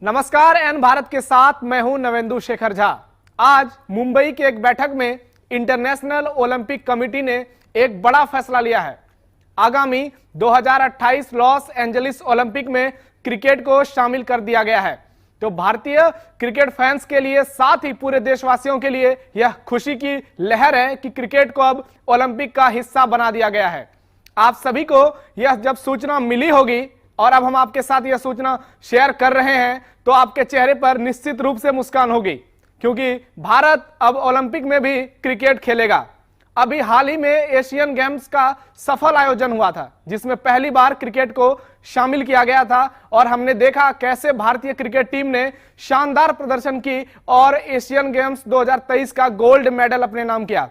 नमस्कार। एन भारत के साथ मैं हूं नवेंदु शेखर झा। आज मुंबई की एक बैठक में इंटरनेशनल ओलंपिक कमेटी ने एक बड़ा फैसला लिया है। आगामी 2028 लॉस एंजलिस ओलंपिक में क्रिकेट को शामिल कर दिया गया है। तो भारतीय क्रिकेट फैंस के लिए, साथ ही पूरे देशवासियों के लिए यह खुशी की लहर है कि क्रिकेट को अब ओलंपिक का हिस्सा बना दिया गया है। आप सभी को यह जब सूचना मिली होगी और अब हम आपके साथ यह सूचना शेयर कर रहे हैं तो आपके चेहरे पर निश्चित रूप से मुस्कान होगी, क्योंकि भारत अब ओलंपिक में भी क्रिकेट खेलेगा। अभी हाल ही में एशियन गेम्स का सफल आयोजन हुआ था, जिसमें पहली बार क्रिकेट को शामिल किया गया था और हमने देखा कैसे भारतीय क्रिकेट टीम ने शानदार प्रदर्शन की और एशियन गेम्स 2023 का गोल्ड मेडल अपने नाम किया।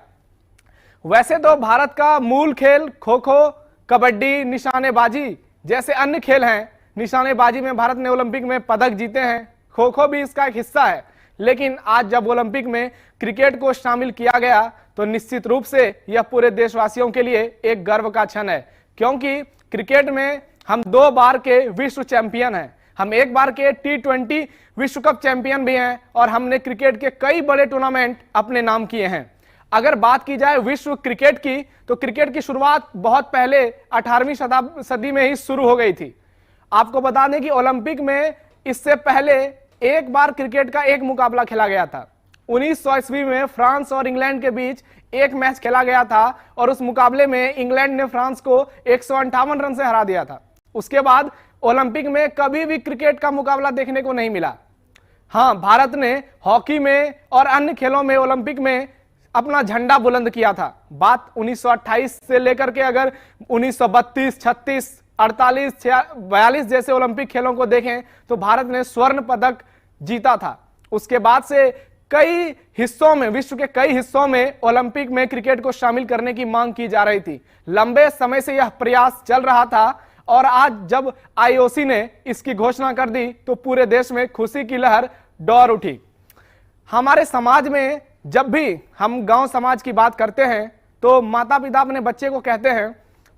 वैसे तो भारत का मूल खेल खो खो, कबड्डी, निशानेबाजी जैसे अन्य खेल हैं। निशानेबाजी में भारत ने ओलंपिक में पदक जीते हैं, खो खो भी इसका एक हिस्सा है। लेकिन आज जब ओलंपिक में क्रिकेट को शामिल किया गया तो निश्चित रूप से यह पूरे देशवासियों के लिए एक गर्व का क्षण है, क्योंकि क्रिकेट में हम 2 बार के विश्व चैंपियन हैं। हम 1 बार के T20 विश्व कप चैंपियन भी हैं और हमने क्रिकेट के कई बड़े टूर्नामेंट अपने नाम किए हैं। अगर बात की जाए विश्व क्रिकेट की, तो क्रिकेट की शुरुआत बहुत पहले 18वीं सदी में ही शुरू हो गई थी। आपको बता दें कि ओलंपिक में इससे पहले 1 बार क्रिकेट का एक मुकाबला खेला गया था। 1900 ईस्वी में फ्रांस और इंग्लैंड के बीच एक मैच खेला गया था और उस मुकाबले में इंग्लैंड ने फ्रांस को 158 रन से हरा दिया था। उसके बाद ओलंपिक में कभी भी क्रिकेट का मुकाबला देखने को नहीं मिला। हाँ, भारत ने हॉकी में और अन्य खेलों में ओलंपिक में अपना झंडा बुलंद किया था। बात 1928 से लेकर के अगर 1932, 36, 48, 42 जैसे ओलंपिक खेलों को देखें तो भारत ने स्वर्ण पदक जीता था। उसके बाद से कई हिस्सों में, विश्व के कई हिस्सों में ओलंपिक में क्रिकेट को शामिल करने की मांग की जा रही थी। लंबे समय से यह प्रयास चल रहा था और आज जब आईओसी ने इसकी घोषणा कर दी तो पूरे देश में खुशी की लहर दौड़ उठी। हमारे समाज में जब भी हम गांव समाज की बात करते हैं तो माता पिता अपने बच्चे को कहते हैं,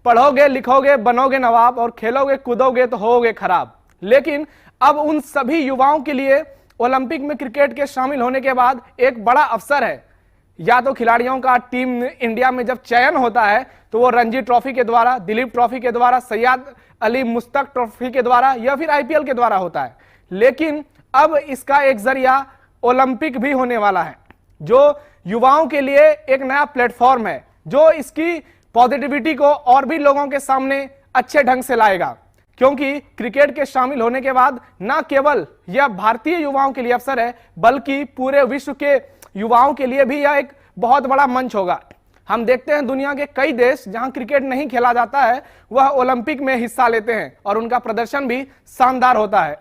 पढ़ोगे लिखोगे बनोगे नवाब और खेलोगे कूदोगे तो होगे खराब। लेकिन अब उन सभी युवाओं के लिए ओलंपिक में क्रिकेट के शामिल होने के बाद एक बड़ा अवसर है। या तो खिलाड़ियों का टीम इंडिया में जब चयन होता है तो वो रणजी ट्रॉफी के द्वारा, दिलीप ट्रॉफी के द्वारा, सैयद अली मुश्ताक ट्रॉफी के द्वारा या फिर आईपीएल के द्वारा होता है। लेकिन अब इसका एक जरिया ओलंपिक भी होने वाला है, जो युवाओं के लिए एक नया प्लेटफॉर्म है, जो इसकी पॉजिटिविटी को और भी लोगों के सामने अच्छे ढंग से लाएगा। क्योंकि क्रिकेट के शामिल होने के बाद न केवल यह भारतीय युवाओं के लिए अवसर है, बल्कि पूरे विश्व के युवाओं के लिए भी यह एक बहुत बड़ा मंच होगा। हम देखते हैं दुनिया के कई देश जहां क्रिकेट नहीं खेला जाता है, वह ओलंपिक में हिस्सा लेते हैं और उनका प्रदर्शन भी शानदार होता है।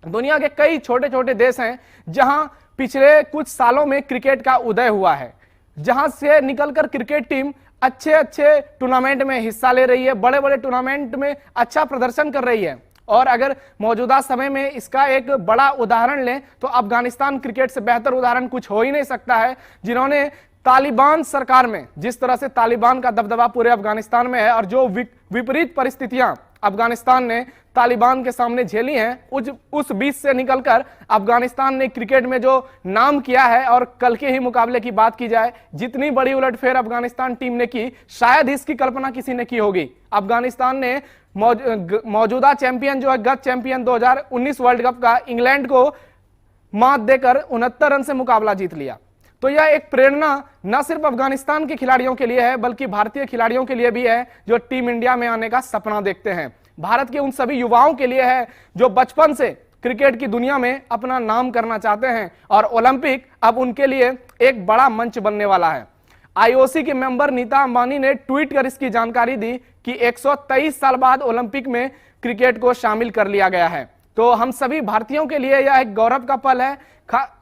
दुनिया के कई छोटे छोटे देश हैं जहां पिछले कुछ सालों में क्रिकेट का उदय हुआ है, जहां से निकलकर क्रिकेट टीम अच्छे अच्छे टूर्नामेंट में हिस्सा ले रही है, बड़े बड़े टूर्नामेंट में अच्छा प्रदर्शन कर रही है। और अगर मौजूदा समय में इसका एक बड़ा उदाहरण लें तो अफगानिस्तान क्रिकेट से बेहतर उदाहरण कुछ हो ही नहीं सकता है, जिन्होंने तालिबान सरकार में, जिस तरह से तालिबान का दबदबा पूरे अफगानिस्तान में है और जो विपरीत परिस्थितियां अफगानिस्तान ने तालिबान के सामने झेली हैं, उस बीच से निकलकर अफगानिस्तान ने क्रिकेट में जो नाम किया है, और कल के ही मुकाबले की बात की जाए, जितनी बड़ी उलटफेर अफगानिस्तान टीम ने की, शायद इसकी कल्पना किसी ने की होगी। अफगानिस्तान ने मौजूदा चैंपियन जो है, गत चैंपियन 2019 वर्ल्ड कप का इंग्लैंड को मात देकर 69 रन से मुकाबला जीत लिया। तो यह एक प्रेरणा न सिर्फ अफगानिस्तान के खिलाड़ियों के लिए है, बल्कि भारतीय खिलाड़ियों के लिए भी है जो टीम इंडिया में आने का सपना देखते हैं। भारत के उन सभी युवाओं के लिए है जो बचपन से क्रिकेट की दुनिया में अपना नाम करना चाहते हैं और ओलंपिक अब उनके लिए एक बड़ा मंच बनने वाला है। आईओसी के मेंबर नीता अंबानी ने ट्वीट कर इसकी जानकारी दी कि 123 साल बाद ओलंपिक में क्रिकेट को शामिल कर लिया गया है। तो हम सभी भारतीयों के लिए यह एक गौरव का पल है,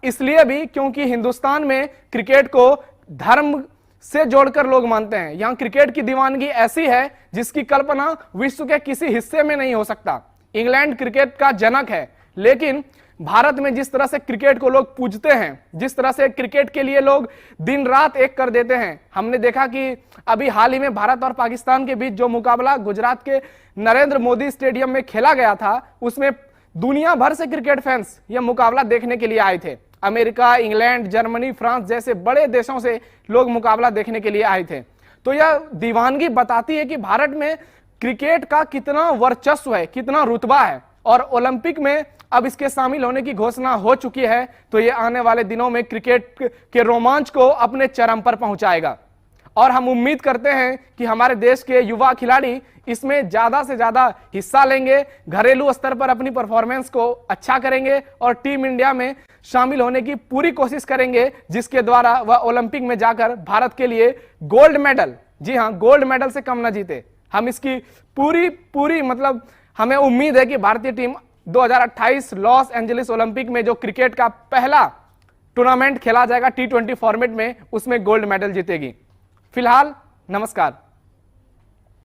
इसलिए भी क्योंकि हिंदुस्तान में क्रिकेट को धर्म से जोड़कर लोग मानते हैं। यहां क्रिकेट की दीवानगी ऐसी है जिसकी कल्पना विश्व के किसी हिस्से में नहीं हो सकता। इंग्लैंड क्रिकेट का जनक है, लेकिन भारत में जिस तरह से क्रिकेट को लोग पूजते हैं, जिस तरह से क्रिकेट के लिए लोग दिन रात एक कर देते हैं, हमने देखा कि अभी हाल ही में भारत और पाकिस्तान के बीच जो मुकाबला गुजरात के नरेंद्र मोदी स्टेडियम में खेला गया था, उसमें दुनिया भर से क्रिकेट फैंस यह मुकाबला देखने के लिए आए थे। अमेरिका, इंग्लैंड, जर्मनी, फ्रांस जैसे बड़े देशों से लोग मुकाबला देखने के लिए आए थे। तो यह दीवानगी बताती है कि भारत में क्रिकेट का कितना वर्चस्व है, कितना रुतबा है, और ओलंपिक में अब इसके शामिल होने की घोषणा हो चुकी है। तो यह आने वाले दिनों में क्रिकेट के रोमांच को अपने चरम पर पहुंचाएगा और हम उम्मीद करते हैं कि हमारे देश के युवा खिलाड़ी इसमें ज्यादा से ज्यादा हिस्सा लेंगे, घरेलू स्तर पर अपनी परफॉर्मेंस को अच्छा करेंगे और टीम इंडिया में शामिल होने की पूरी कोशिश करेंगे, जिसके द्वारा वह ओलंपिक में जाकर भारत के लिए गोल्ड मेडल, जी हां, गोल्ड मेडल से कम न जीते। हम इसकी पूरी मतलब हमें उम्मीद है कि भारतीय टीम 2028 लॉस एंजलिस ओलंपिक में जो क्रिकेट का पहला टूर्नामेंट खेला जाएगा T20 फॉर्मेट में, उसमें गोल्ड मेडल जीतेगी। फिलहाल नमस्कार।